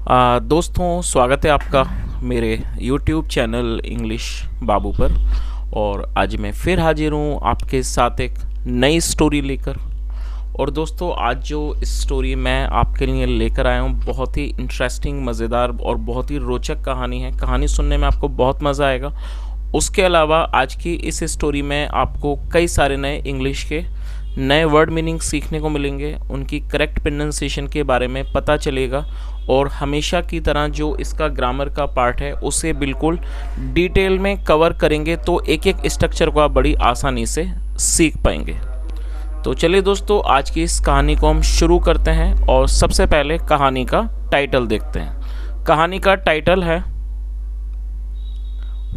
दोस्तों, स्वागत है आपका मेरे YouTube चैनल इंग्लिश बाबू पर। और आज मैं फिर हाजिर हूँ आपके साथ एक नई स्टोरी लेकर। और दोस्तों, आज जो स्टोरी मैं आपके लिए लेकर आया हूँ बहुत ही इंटरेस्टिंग, मज़ेदार और बहुत ही रोचक कहानी है। कहानी सुनने में आपको बहुत मज़ा आएगा। उसके अलावा आज की इस स्टोरी में आपको कई सारे नए इंग्लिश के नए वर्ड मीनिंग सीखने को मिलेंगे, उनकी करेक्ट प्रोनाउंसिएशन के बारे में पता चलेगा और हमेशा की तरह जो इसका ग्रामर का पार्ट है उसे बिल्कुल डिटेल में कवर करेंगे, तो एक एक स्ट्रक्चर को आप बड़ी आसानी से सीख पाएंगे। तो चलिए दोस्तों, आज की इस कहानी को हम शुरू करते हैं और सबसे पहले कहानी का टाइटल देखते हैं। कहानी का टाइटल है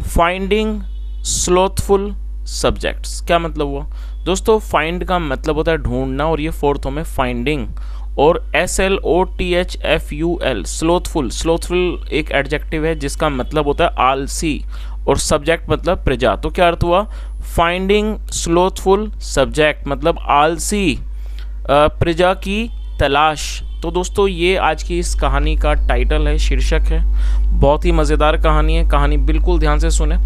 फाइंडिंग स्लोथफुल सब्जेक्ट्स। क्या मतलब हुआ दोस्तों? फाइंड का मतलब होता है ढूंढना और ये फोर्थ में फाइंडिंग, और SLOTHFUL स्लोथफुल एक एडजेक्टिव है जिसका मतलब होता है आलसी, और सब्जेक्ट मतलब प्रजा। तो क्या अर्थ हुआ? फाइंडिंग स्लोथफुल सब्जेक्ट मतलब आलसी प्रजा की तलाश। तो दोस्तों, ये आज की इस कहानी का टाइटल है, शीर्षक है। बहुत ही मज़ेदार कहानी है। कहानी बिल्कुल ध्यान से सुने,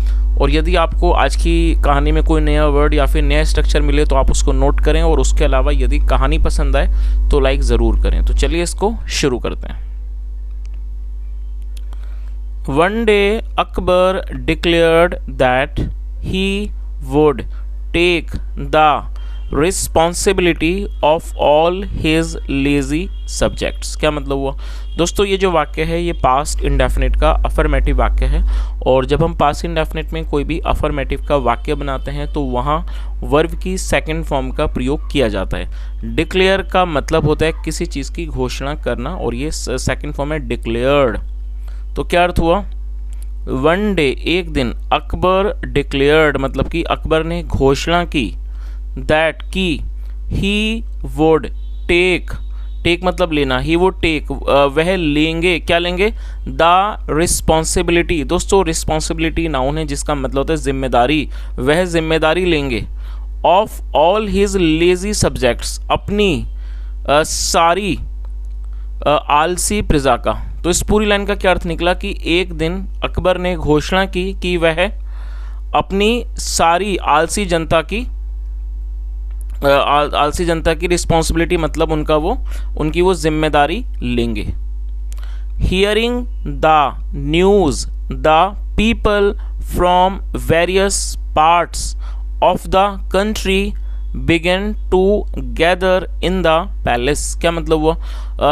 और यदि आपको आज की कहानी में कोई नया वर्ड या फिर नया स्ट्रक्चर मिले तो आप उसको नोट करें, और उसके अलावा यदि कहानी पसंद आए तो लाइक ज़रूर करें। तो चलिए इसको शुरू करते हैं। One day Akbar declared that he would take the responsibility of all his lazy subjects। क्या मतलब हुआ दोस्तों? ये जो वाक्य है ये पास्ट इंडेफिनिट का अफर्मेटिव वाक्य है, और जब हम पास्ट इंडेफिनिट में कोई भी अफर्मेटिव का वाक्य बनाते हैं तो वहाँ वर्ब की सेकंड फॉर्म का प्रयोग किया जाता है। डिक्लेयर का मतलब होता है किसी चीज़ की घोषणा करना, और ये सेकंड फॉर्म है डिक्लेयर्ड। तो क्या अर्थ हुआ? वन डे एक दिन, अकबर डिक्लेयर्ड मतलब कि अकबर ने घोषणा की, दैट की ही वुड टेक, टेक मतलब लेना, ही वुड टेक वह लेंगे, क्या लेंगे? The responsibility. दोस्तों, रिस्पॉन्सिबिलिटी नाउन है जिसका मतलब होता है जिम्मेदारी, वह जिम्मेदारी लेंगे, of all his lazy subjects अपनी सारी आलसी प्रजा का। तो इस पूरी लाइन का क्या अर्थ निकला कि एक दिन अकबर ने घोषणा की कि वह अपनी सारी आलसी जनता की रिस्पॉन्सिबिलिटी मतलब उनकी वो जिम्मेदारी लेंगे। Hearing the news the people from various parts of the country began to gather in the palace. क्या मतलब हुआ?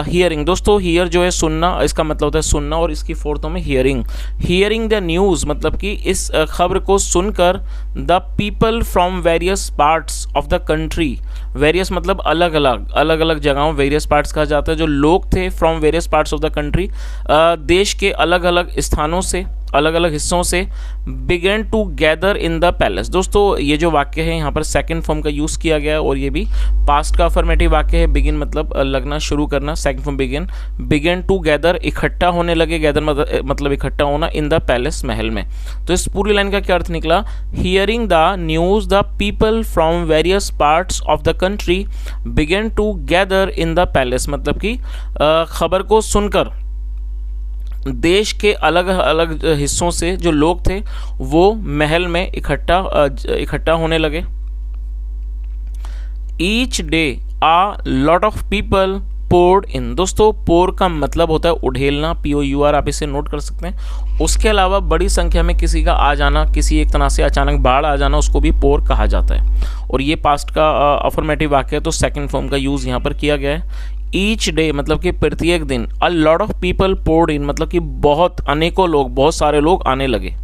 हियरिंग दोस्तों, हियर जो है सुनना, इसका मतलब होता है सुनना, और इसकी फोर्थ में हियरिंग। हियरिंग द न्यूज़ मतलब कि इस खबर को सुनकर, the people from various parts of the country, various मतलब अलग अलग जगहों, वेरियस पार्ट्स कहा जाता है। जो लोग थे from various parts of the country, देश के अलग अलग स्थानों से, अलग अलग हिस्सों से, began to gather in the palace. दोस्तों, ये जो वाक्य है यहाँ पर सेकंड फॉर्म का यूज़ किया गया है, और ये भी पास्ट का अफर्मेटिव वाक्य है। बिगिन मतलब लगना, शुरू करना, second form begin. Began to gather इकट्ठा होने लगे, गैदर मतलब इकट्ठा होना, इन द पैलेस महल में। तो इस पूरी लाइन का क्या अर्थ निकला? Hearing the news the people from various parts of the country began to gather in the palace मतलब कि खबर को सुनकर देश के अलग अलग हिस्सों से जो लोग थे वो महल में इकट्ठा होने लगे। Each day a lot of people poured in. दोस्तों, पोर का मतलब होता है उड़ेलना, POUR, आप इसे नोट कर सकते हैं। उसके अलावा बड़ी संख्या में किसी का आ जाना, किसी एक तरह से अचानक बाढ़ आ जाना, उसको भी पोर कहा जाता है। और ये पास्ट का अफर्मेटिव वाक्य है, तो सेकंड फॉर्म का यूज़ यहाँ पर किया गया है। ईच डे मतलब कि प्रत्येक दिन, a lot of people poured in मतलब कि अनेकों लोग, बहुत सारे लोग आने लगे।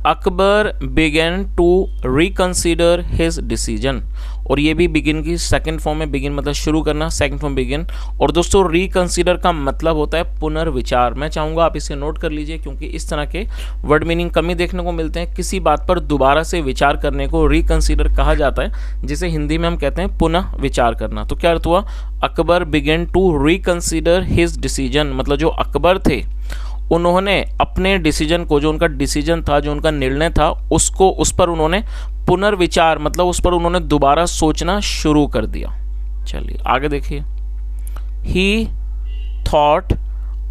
Akbar began to reconsider his decision, और ये भी बिगिन की सेकंड फॉर्म में, बिगिन मतलब शुरू करना, सेकंड फॉर्म बिगिन। और दोस्तों, रिकंसिडर का मतलब होता है पुनर्विचार। मैं चाहूँगा आप इसे नोट कर लीजिए, क्योंकि इस तरह के वर्ड मीनिंग कम ही देखने को मिलते हैं। किसी बात पर दोबारा से विचार करने को रिकंसिडर कहा जाता है, जिसे हिंदी में हम कहते हैं पुनः विचार करना। तो क्या अर्थ हुआ? Akbar began to reconsider his decision मतलब जो अकबर थे उन्होंने अपने डिसीजन को, जो उनका डिसीजन था, जो उनका निर्णय था, उसको, उस पर उन्होंने पुनर्विचार मतलब उस पर उन्होंने दोबारा सोचना शुरू कर दिया। चलिए आगे देखिए। ही thought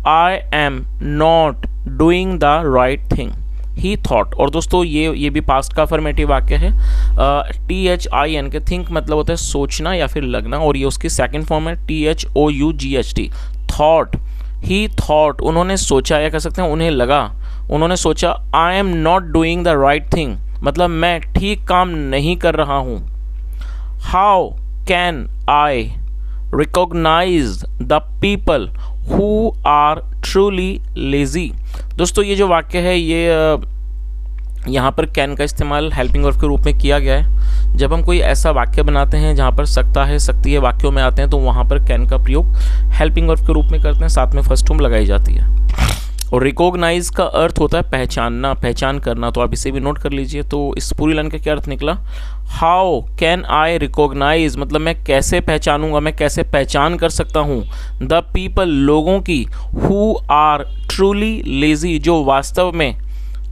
I am not doing the right thing. He thought, और दोस्तों ये भी पास्ट का अफर्मेटिव वाक्य है। THIN के थिंक मतलब होता है सोचना या फिर लगना, और ये उसकी सेकंड फॉर्म है THOUGHT, थॉट। ही थॉट, उन्होंने सोचा, या कह सकते हैं उन्हें लगा, उन्होंने सोचा I am not doing the right thing, मतलब मैं ठीक काम नहीं कर रहा हूँ। How can I recognise the people who are truly lazy. दोस्तों ये जो वाक्य है ये यहाँ पर कैन का इस्तेमाल हेल्पिंग वर्ब के रूप में किया गया है। जब हम कोई ऐसा वाक्य बनाते हैं जहाँ पर सकता है, सकती है वाक्यों में आते हैं, तो वहाँ पर कैन का प्रयोग हेल्पिंग वर्ब के रूप में करते हैं, साथ में फर्स्ट फॉर्म लगाई जाती है। और रिकॉग्नाइज का अर्थ होता है पहचानना, पहचान करना, तो आप इसे भी नोट कर लीजिए। तो इस पूरी लाइन का क्या अर्थ निकला, हाउ कैन आई रिकॉग्नाइज, मतलब मैं कैसे पहचानूंगा, मैं कैसे पहचान कर सकता हूँ, द पीपल, लोगों की, हु आर ट्रूली लेजी, जो वास्तव में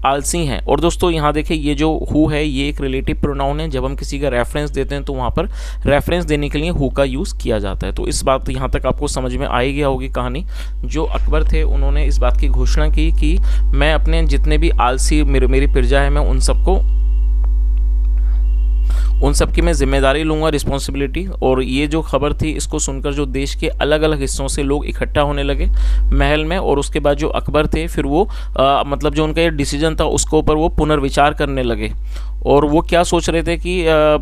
आलसी हैं। और दोस्तों यहाँ देखिए ये जो हु है ये एक रिलेटिव प्रोनाउन है। जब हम किसी का रेफरेंस देते हैं तो वहाँ पर रेफरेंस देने के लिए हु का यूज़ किया जाता है। तो इस बात यहाँ तक आपको समझ में आ ही गया होगी कहानी। जो अकबर थे उन्होंने इस बात की घोषणा की कि मैं अपने जितने भी आलसी मेरी प्रजा है, मैं उन सब की मैं जिम्मेदारी लूँगा, रिस्पॉन्सिबिलिटी। और ये जो खबर थी इसको सुनकर जो देश के अलग अलग हिस्सों से लोग इकट्ठा होने लगे महल में। और उसके बाद जो अकबर थे फिर वो मतलब जो उनका ये डिसीजन था उसके ऊपर वो पुनर्विचार करने लगे। और वो क्या सोच रहे थे कि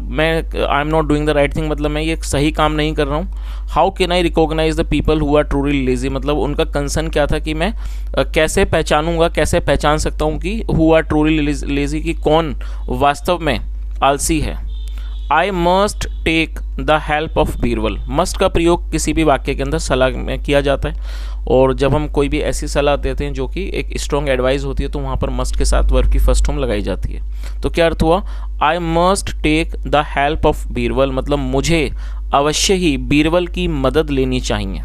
मैं I am not doing the right thing, मतलब मैं ये सही काम नहीं कर रहा हूँ। How can I recognise the people who are truly lazy, मतलब उनका कंसर्न क्या था कि मैं कैसे पहचानूंगा, कैसे पहचान सकता हूँ कि हु आर ट्रूली लेजी, कि कौन वास्तव में आलसी है। I must take the help of Birbal. Must का प्रयोग किसी भी वाक्य के अंदर सलाह में किया जाता है। और जब हम कोई भी ऐसी सलाह देते हैं जो कि एक स्ट्रॉन्ग एडवाइस होती है तो वहाँ पर मस्ट के साथ वर्ब की फर्स्ट फॉर्म लगाई जाती है। तो क्या अर्थ हुआ, I must take the help of Birbal, मतलब मुझे अवश्य ही बीरबल की मदद लेनी चाहिए।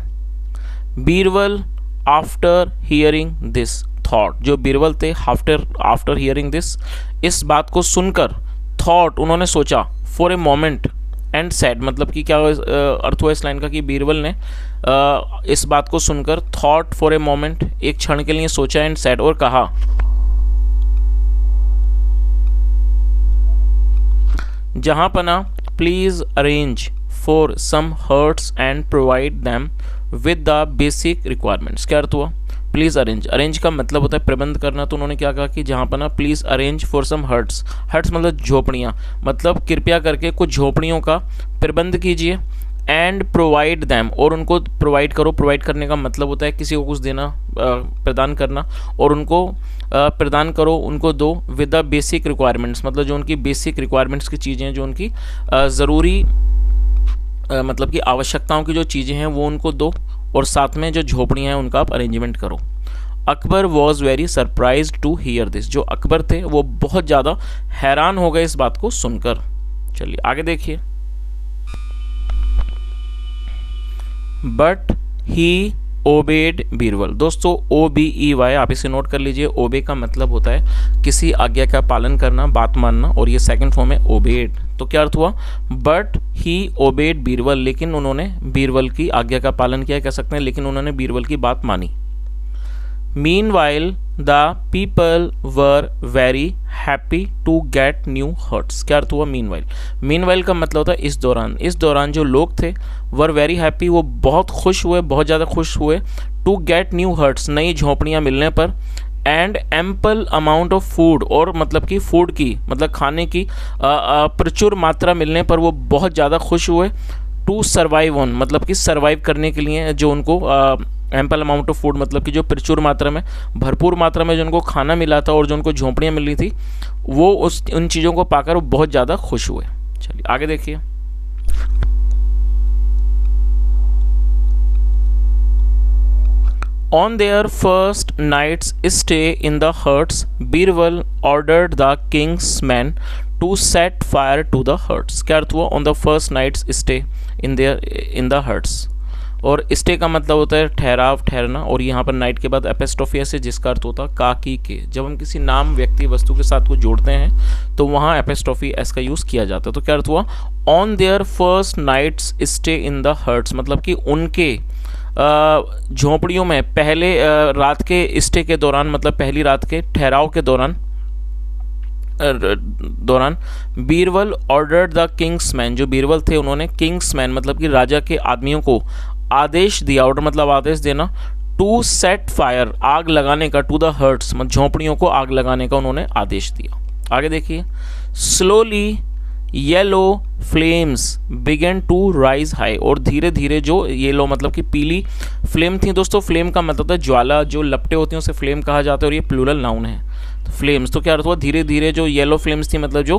Birbal after hearing this thought, जो बीरबल थे आफ्टर हियरिंग दिस, इस बात को सुनकर, थॉट उन्होंने सोचा, for a moment and said, मतलब कि क्या अर्थ हुआ इस लाइन का कि बीरबल ने इस बात को सुनकर थॉट फॉर ए मोमेंट, एक क्षण के लिए सोचा, एंड सेड, और कहा, जहां पना please arrange for some huts and provide them with the basic requirements. क्या अर्थ हुआ, प्लीज़ अरेंज, अरेंज का मतलब होता है प्रबंध करना। तो उन्होंने क्या कहा कि जहाँ पर ना please arrange for some huts, huts मतलब झोपड़ियाँ, मतलब कृपया करके कुछ झोपड़ियों का प्रबंध कीजिए, एंड प्रोवाइड दैम, और उनको प्रोवाइड करो। प्रोवाइड करने का मतलब होता है किसी को कुछ देना, प्रदान करना, और उनको प्रदान करो, उनको दो, विद द बेसिक रिक्वायरमेंट्स, मतलब जो उनकी बेसिक रिक्वायरमेंट्स की चीज़ें हैं, जो उनकी ज़रूरी मतलब कि आवश्यकताओं की जो चीज़ें हैं वो उनको दो, और साथ में जो झोपड़ियाँ हैं उनका आप अरेंजमेंट करो। Akbar was very surprise to hear this, जो अकबर थे वो बहुत ज़्यादा हैरान हो गए इस बात को सुनकर। चलिए आगे देखिए, बट ही ओबेड बीरबल। दोस्तों OBEY आप इसे नोट कर लीजिए। ओबे का मतलब होता है किसी आज्ञा का पालन करना, बात मानना, और ये सेकंड फॉर्म है ओबेड। तो क्या अर्थ हुआ, बट ही ओबेड बीरबल, लेकिन उन्होंने बीरबल की आज्ञा का पालन किया, कह सकते हैं, लेकिन उन्होंने बीरबल की बात मानी। Meanwhile, the people were very happy to get new huts। क्या अर्थ हुआ meanwhile? meanwhile का मतलब होता है इस दौरान। इस दौरान जो लोग थे were very happy, वो बहुत खुश हुए, बहुत ज़्यादा खुश हुए, to get new huts, नई झोपड़ियाँ मिलने पर, and ample amount of food, और मतलब कि फूड की, मतलब खाने की प्रचुर मात्रा मिलने पर वो बहुत ज़्यादा खुश हुए। टू सर्वाइव ऑन, मतलब कि सर्वाइव करने के लिए जो उनको एम्पल अमाउंट ऑफ फूड, मतलब कि जो प्रचुर मात्रा में, भरपूर मात्रा में जो उनको खाना मिला था और जो उनको झोंपड़ियाँ मिल रही थी, वो उन चीज़ों को पाकर वो बहुत ज़्यादा खुश हुए। चलिए आगे देखिए, On their first night's stay in the huts, Birbal ordered the king's men to set fire to the huts। क्या अर्थ हुआ, on the first night's stay in the huts, और स्टे का मतलब होता है ठहराव, ठहरना, और यहाँ पर नाइट के बाद एपिस्ट्रोफी है जिसका अर्थ होता है का की के। जब हम किसी नाम, व्यक्ति, वस्तु के साथ को जोड़ते हैं तो वहाँ एपिस्ट्रोफी एस का यूज़ किया जाता है। तो क्या अर्थ हुआ, on their first nights stay in the huts, मतलब कि उनके झोपड़ियों में पहले रात के स्टे के दौरान, मतलब पहली रात के ठहराव के दौरान बीरबल ऑर्डर्ड द किंग्समैन, जो बीरबल थे उन्होंने किंग्समैन मतलब कि राजा के आदमियों को आदेश दिया, ऑर्डर मतलब आदेश देना, टू सेट फायर, आग लगाने का, टू द हर्ट्स मतलब झोंपड़ियों को आग लगाने का उन्होंने आदेश दिया। आगे देखिए, slowly yellow flames began to rise high, और धीरे धीरे जो येलो मतलब कि पीली फ्लेम थी, दोस्तों फ्लेम का मतलब है ज्वाला, जो लपटें होती हैं उसे फ्लेम कहा जाता है, और ये प्लूरल नाउन है। तो फ्लेम्स तो क्या अर्थ हुआ, धीरे धीरे जो येलो फ्लेम्स थी मतलब जो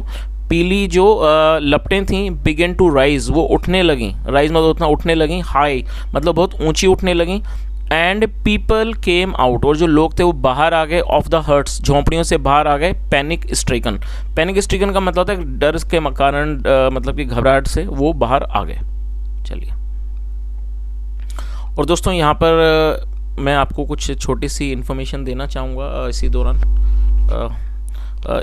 पीली जो लपटें थी, बिगेन टू राइज वो उठने लगी, राइज मतलब उतना उठने लगी, हाई मतलब बहुत ऊंची उठने लगी, एंड पीपल केम आउट, और जो लोग थे वो बाहर आ गए, ऑफ द हर्ट्स झोंपड़ियों से बाहर आ गए, पैनिक स्ट्रिकन, पैनिक स्ट्रिकन का मतलब होता है डर के कारण मतलब कि घबराहट से वो बाहर आ गए। चलिए, और दोस्तों यहाँ पर मैं आपको कुछ छोटी सी इन्फॉर्मेशन देना चाहूँगा इसी दौरान।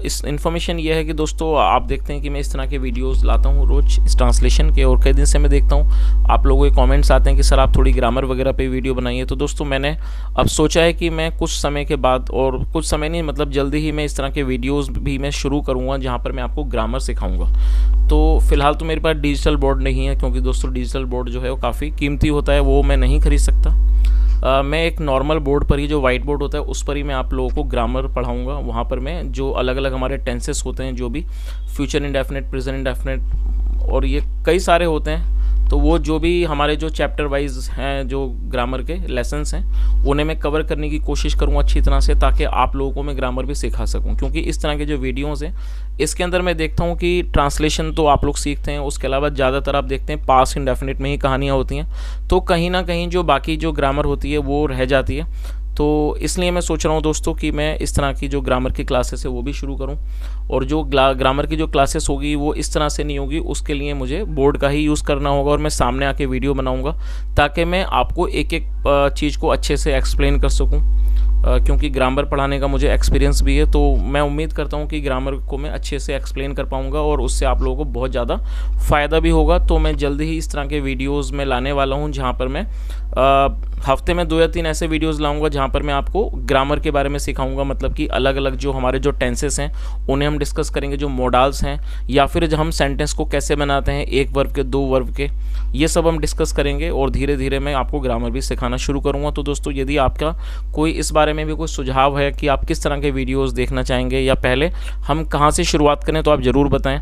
इस इन्फॉर्मेशन ये है कि दोस्तों आप देखते हैं कि मैं इस तरह के वीडियोस लाता हूँ रोज़ इस ट्रांसलेशन के, और कई दिन से मैं देखता हूँ आप लोगों के कमेंट्स आते हैं कि सर आप थोड़ी ग्रामर वगैरह पे वीडियो बनाइए। तो दोस्तों मैंने अब सोचा है कि मैं कुछ समय के बाद, और कुछ समय नहीं मतलब जल्दी ही, मैं इस तरह के वीडियोस भी मैं शुरू करूँगा जहाँ पर मैं आपको ग्रामर सिखाऊँगा। तो फिलहाल तो मेरे पास डिजिटल बोर्ड नहीं है, क्योंकि दोस्तों डिजिटल बोर्ड जो है वो काफ़ी कीमती होता है, वो मैं नहीं खरीद सकता। मैं एक नॉर्मल बोर्ड पर ही, जो वाइट बोर्ड होता है उस पर ही मैं आप लोगों को ग्रामर पढ़ाऊंगा। वहाँ पर मैं जो अलग अलग हमारे टेंसेस होते हैं, जो भी फ्यूचर इंडेफिनिट, प्रेजेंट इंडेफिनिट और ये कई सारे होते हैं, तो वो जो भी हमारे जो चैप्टर वाइज हैं जो ग्रामर के लेसन्स हैं उन्हें मैं कवर करने की कोशिश करूँगा अच्छी तरह से, ताकि आप लोगों को मैं ग्रामर भी सिखा सकूँ। क्योंकि इस तरह के जो वीडियोज़ हैं इसके अंदर मैं देखता हूँ कि ट्रांसलेशन तो आप लोग सीखते हैं, उसके अलावा ज़्यादातर आप देखते हैं पास्ट इंडेफिनिट में ही कहानियाँ होती हैं, तो कहीं ना कहीं जो बाकी जो ग्रामर होती है वो रह जाती है। तो इसलिए मैं सोच रहा हूँ दोस्तों कि मैं इस तरह की जो ग्रामर की क्लासेस है वो भी शुरू करूँ, और जो ग्रामर की जो क्लासेस होगी वो इस तरह से नहीं होगी, उसके लिए मुझे बोर्ड का ही यूज़ करना होगा, और मैं सामने आके वीडियो बनाऊँगा ताकि मैं आपको एक एक चीज़ को अच्छे से एक्सप्लेन कर सकूँ। क्योंकि ग्रामर पढ़ाने का मुझे एक्सपीरियंस भी है, तो मैं उम्मीद करता हूँ कि ग्रामर को मैं अच्छे से एक्सप्लेन कर पाऊँगा और उससे आप लोगों को बहुत ज़्यादा फ़ायदा भी होगा। तो मैं जल्दी ही इस तरह के वीडियोज़ में लाने वाला हूँ, जहाँ पर मैं हफ्ते में 2 या 3 ऐसे वीडियोस लाऊंगा जहाँ पर मैं आपको ग्रामर के बारे में सिखाऊंगा, मतलब कि अलग अलग जो हमारे जो टेंसेस हैं उन्हें हम डिस्कस करेंगे, जो मोडाल्स हैं या फिर जब हम सेंटेंस को कैसे बनाते हैं, 1 वर्ब के 2 वर्ब के, ये सब हम डिस्कस करेंगे, और धीरे धीरे मैं आपको ग्रामर भी सिखाना शुरू करूँगा। तो दोस्तों यदि आपका कोई इस बारे में भी कोई सुझाव है कि आप किस तरह के वीडियोज़ देखना चाहेंगे या पहले हम कहाँ से शुरुआत करें, तो आप ज़रूर बताएँ।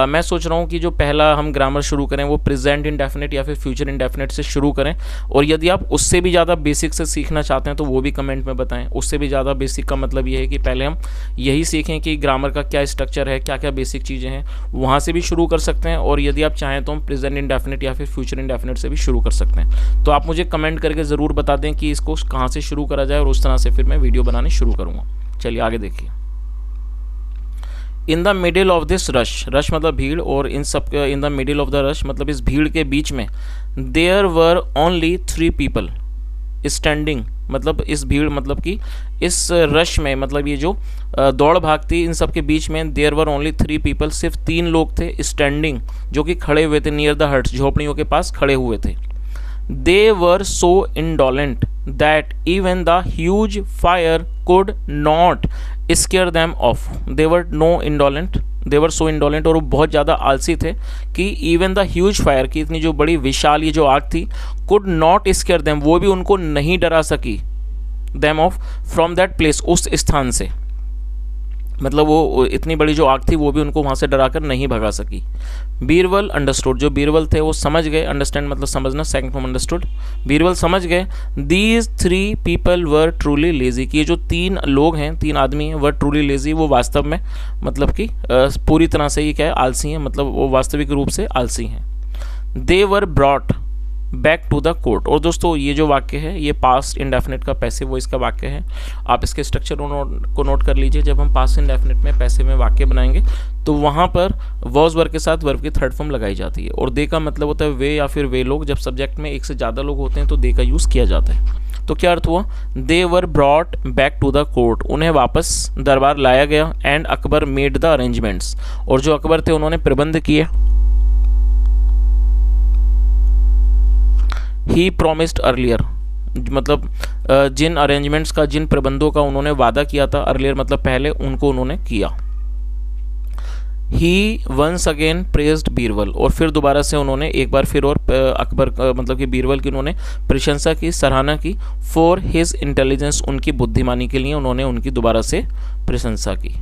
मैं सोच रहा हूँ कि जो पहला हम ग्रामर शुरू करें वो प्रेजेंट इंडेफिनिट या फिर फ्यूचर इंडेफिनिट से शुरू करें, और यदि आप उससे भी ज़्यादा बेसिक से सीखना चाहते हैं तो वो भी कमेंट में बताएं। उससे भी ज़्यादा बेसिक का मतलब ये है कि पहले हम यही सीखें कि ग्रामर का क्या स्ट्रक्चर है, क्या क्या बेसिक चीज़ें हैं, वहाँ से भी शुरू कर सकते हैं, और यदि आप चाहें तो हम प्रेजेंट इंडेफिनिट या फिर फ्यूचर इंडेफिनिट से भी शुरू कर सकते हैं। तो आप मुझे कमेंट करके ज़रूर बता दें कि इसको कहाँ से शुरू करा जाए, और उस तरह से फिर मैं वीडियो बनाने शुरू करूँगा। चलिए आगे देखिए। In the middle of this rush, rush मतलब भीड़, और in the middle of the rush मतलब इस भीड़ के बीच में, there were only 3 people standing, मतलब इस भीड़ मतलब कि इस रश में, मतलब ये जो दौड़ भाग थी इन सब के बीच में, देयर वर ओनली 3 पीपल, सिर्फ 3 लोग थे स्टैंडिंग, जो कि खड़े हुए थे, नियर द हट्स झोपड़ियों के पास खड़े हुए थे। They were so indolent that even the huge fire could not scare them off. They were so indolent, और वो बहुत ज़्यादा आलसी थे कि even the huge fire, की इतनी जो बड़ी विशाल ये जो आग थी, could not scare them, वो भी उनको नहीं डरा सकी, them off from that place, उस स्थान से, मतलब वो इतनी बड़ी जो आग थी वो भी उनको वहाँ से डराकर नहीं भगा सकी। बीरबल अंडरस्टूड, जो बीरबल थे वो समझ गए, अंडरस्टैंड मतलब समझना, सेकंड फॉर्म अंडरस्टूड, बीरबल समझ गए, these 3 people were truly lazy, कि ये जो 3 लोग हैं, 3 आदमी हैं, वर ट्रूली लेजी, वो वास्तव में मतलब कि पूरी तरह से ये क्या है, आलसी हैं, मतलब वो वास्तविक रूप से आलसी हैं। They were brought back to the court, और दोस्तों ये जो वाक्य है ये पास्ट इंडेफिनिट का पैसिव वॉइस का वाक्य है। आप इसके स्ट्रक्चर को नोट कर लीजिए। जब हम पास्ट इंडेफिनिट में पैसिव में वाक्य बनाएंगे तो वहाँ पर वॉज वर्ब के साथ वर्ब की थर्ड फॉर्म लगाई जाती है, और दे का मतलब होता है वे या फिर वे लोग। जब सब्जेक्ट में एक से ज़्यादा लोग होते हैं तो दे का यूज़ किया जाता है। तो क्या अर्थ हुआ, they were brought back to the court, उन्हें वापस दरबार लाया गया, and Akbar made the arrangements, और जो अकबर थे उन्होंने प्रबंध किए। ही प्रोमिस्ड अर्लियर, मतलब जिन अरेंजमेंट्स का, जिन प्रबंधों का उन्होंने वादा किया था अर्लियर, मतलब पहले, उनको उन्होंने किया। ही वंस अगेन प्रेज्ड बीरबल, और फिर दोबारा से उन्होंने एक बार फिर और अकबर मतलब कि बीरबल की उन्होंने प्रशंसा की, सराहना की। फॉर हिज इंटेलिजेंस, उनकी बुद्धिमानी के लिए उन्होंने उनकी दोबारा से प्रशंसा की।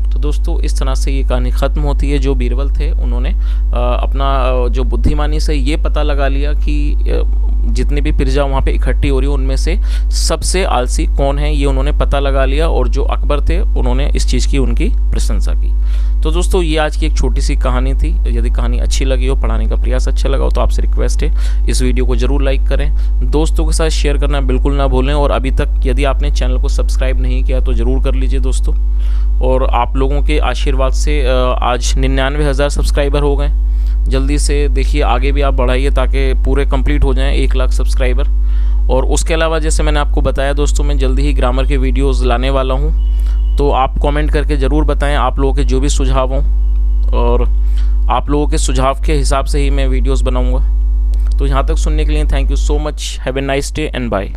तो दोस्तों इस तरह से ये कहानी ख़त्म होती है। जो बीरबल थे उन्होंने अपना जो बुद्धिमानी से ये पता लगा लिया कि जितनी भी प्रजा वहाँ पे इकट्ठी हो रही है उनमें से सबसे आलसी कौन है, ये उन्होंने पता लगा लिया, और जो अकबर थे उन्होंने इस चीज़ की उनकी प्रशंसा की। तो दोस्तों ये आज की एक छोटी सी कहानी थी। यदि कहानी अच्छी लगी हो, पढ़ाने का प्रयास अच्छा लगा हो, तो आपसे रिक्वेस्ट है इस वीडियो को ज़रूर लाइक करें, दोस्तों के साथ शेयर करना बिल्कुल ना भूलें, और अभी तक यदि आपने चैनल को सब्सक्राइब नहीं किया तो ज़रूर कर लीजिए दोस्तों। और आप लोगों के आशीर्वाद से आज 99,000 सब्सक्राइबर हो गए। जल्दी से देखिए आगे भी आप बढ़ाइए ताकि पूरे कंप्लीट हो जाएं 1 लाख सब्सक्राइबर। और उसके अलावा जैसे मैंने आपको बताया दोस्तों, मैं जल्दी ही ग्रामर के वीडियोस लाने वाला हूं, तो आप कमेंट करके ज़रूर बताएं आप लोगों के जो भी सुझाव हों, और आप लोगों के सुझाव के हिसाब से ही मैं वीडियोस बनाऊंगा। तो यहाँ तक सुनने के लिए thank you so much. Have a nice day and bye.